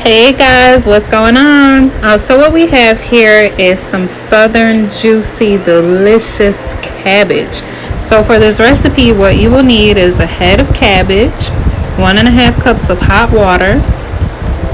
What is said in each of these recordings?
Hey guys, what's going on? So what we have here is some southern juicy delicious cabbage. So for this recipe, what you will need is a head of cabbage, 1.5 cups of hot water,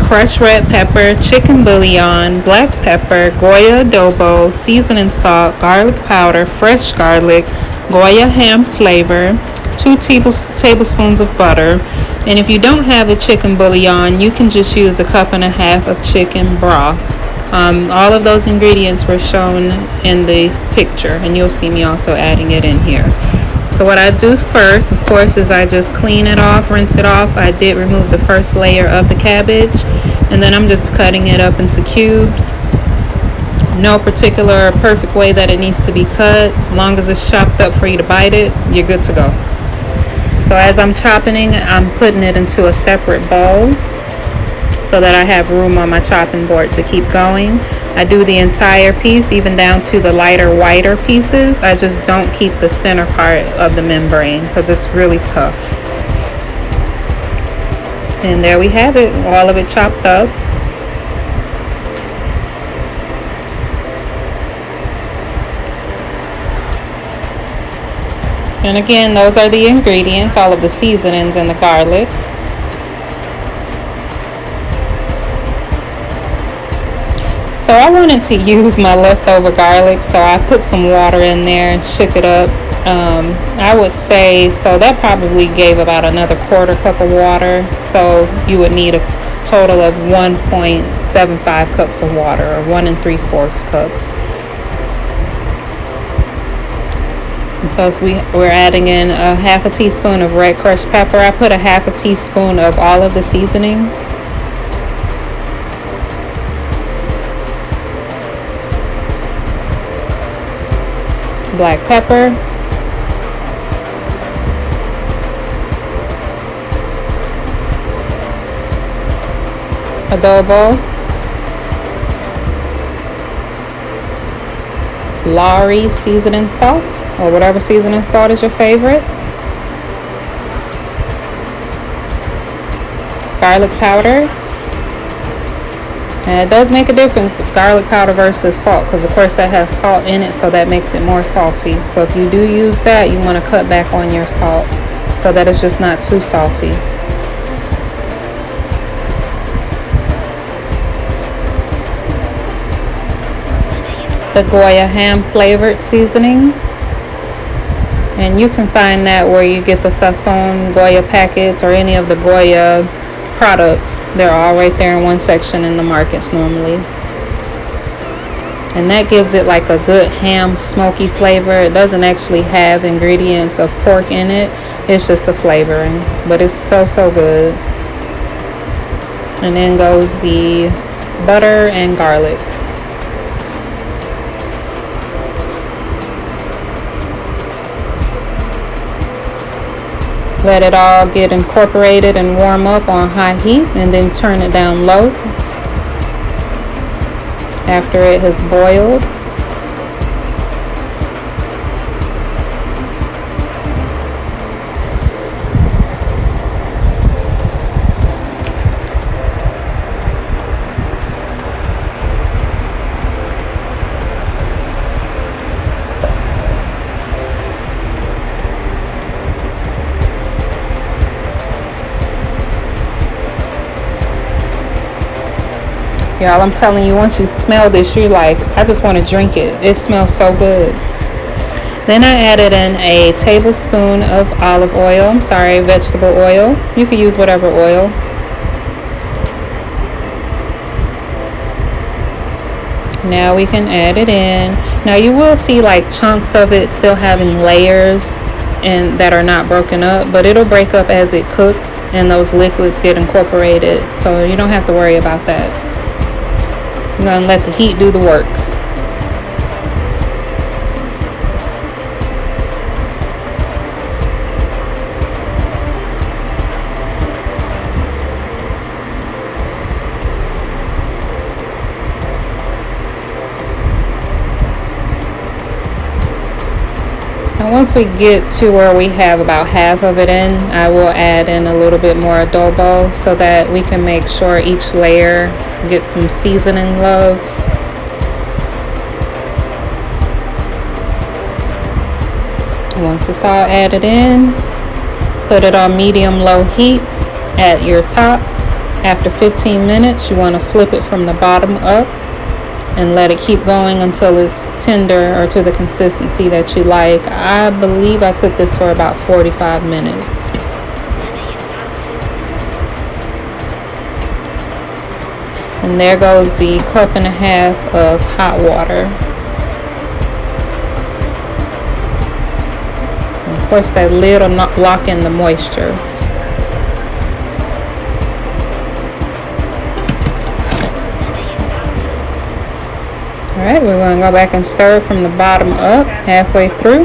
crushed red pepper, chicken bouillon, black pepper, Goya adobo, seasoning salt, garlic powder, fresh garlic, Goya ham flavor, 2 tablespoons of butter. And if you don't have a chicken bouillon, you can just use 1.5 cups of chicken broth. All of those ingredients were shown in the picture, and you'll see me also adding it in here. So what I do first, of course, is I just clean it off, rinse it off. I did remove the first layer of the cabbage, and then I'm just cutting it up into cubes. No particular perfect way that it needs to be cut. As long as it's chopped up for you to bite it, you're good to go. So as I'm chopping it, I'm putting it into a separate bowl so that I have room on my chopping board to keep going. I do the entire piece, even down to the lighter, whiter pieces. I just don't keep the center part of the membrane because it's really tough. And there we have it, all of it chopped up. And again, those are the ingredients, all of the seasonings and the garlic. So I wanted to use my leftover garlic, so I put some water in there and shook it up. I would say, so that probably gave about another 1/4 cup of water. So you would need a total of 1.75 cups of water, or 1 3/4 cups. So we're adding in 1/2 teaspoon of red crushed pepper. I put 1/2 teaspoon of all of the seasonings. Black pepper. Adobo. Lowry seasoning salt, or whatever seasoning salt is your favorite. Garlic powder. And it does make a difference, garlic powder versus salt, because of course that has salt in it, so that makes it more salty. So if you do use that, you want to cut back on your salt so that it's just not too salty. The Goya ham flavored seasoning, and you can find that where you get the Sazon Goya packets or any of the Goya products. They're all right there in one section in the markets normally, and that gives it like a good ham smoky flavor. It doesn't actually have ingredients of pork in it, it's just the flavoring, but it's so good. And then goes the butter and garlic. Let it all get incorporated and warm up on high heat, and then turn it down low after it has boiled. Y'all, I'm telling you, once you smell this, you're like, I just want to drink it. It smells so good. Then I added in a tablespoon of olive oil. Vegetable oil. You can use whatever oil. Now we can add it in. Now you will see like chunks of it still having layers and that are not broken up, but it'll break up as it cooks and those liquids get incorporated. So you don't have to worry about that. I'm going to let the heat do the work. once we get to where we have about half of it in, I will add in a little bit more adobo so that we can make sure each layer gets some seasoning love. Once it's all added in, put it on medium-low heat at your top. After 15 minutes, you want to flip it from the bottom up and let it keep going until it's tender or to the consistency that you like. I believe I cooked this for about 45 minutes. And there goes the 1.5 cups of hot water. And of course, that lid will not lock in the moisture. Alright, we're going to go back and stir from the bottom up halfway through.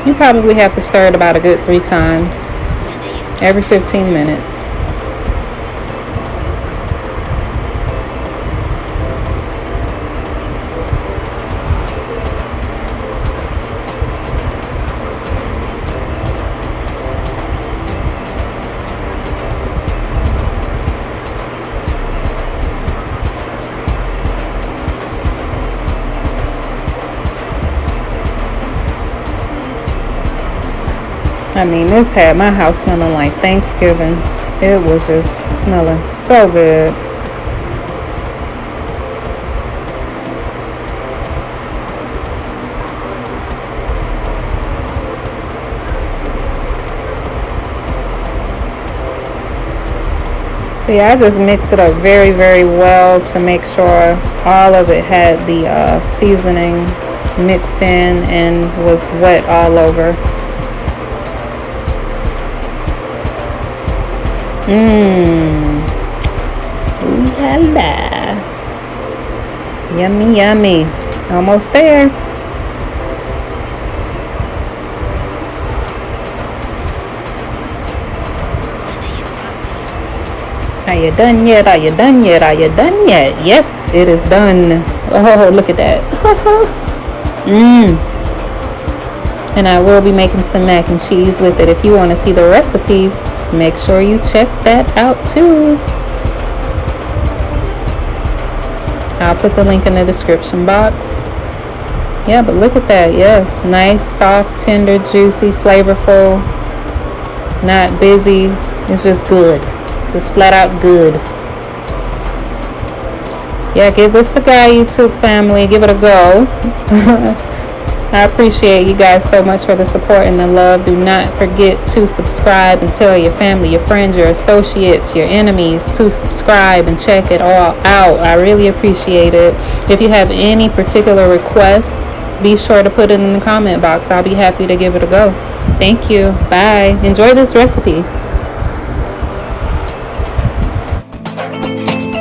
You probably have to stir it about a good 3 times every 15 minutes. I mean, this had my house smelling like Thanksgiving. It was just smelling so good. So yeah, I just mixed it up very, very well to make sure all of it had the seasoning mixed in and was wet all over. Ooh la la. Yummy, yummy. Almost there. Are you done yet? Are you done yet? Are you done yet? Yes, it is done. Oh, look at that. And I will be making some mac and cheese with it. If you want to see the recipe, make sure you check that out too. I'll put the link in the description box. Yeah, but look at that. Yes, nice, soft, tender, juicy, flavorful, not busy. It's just good. Just flat out good. Yeah, give this a go, YouTube family. Give it a go. I appreciate you guys so much for the support and the love. Do not forget to subscribe and tell your family, your friends, your associates, your enemies to subscribe and check it all out. I really appreciate it. If you have any particular requests, be sure to put it in the comment box. I'll be happy to give it a go. Thank you. Bye. Enjoy this recipe.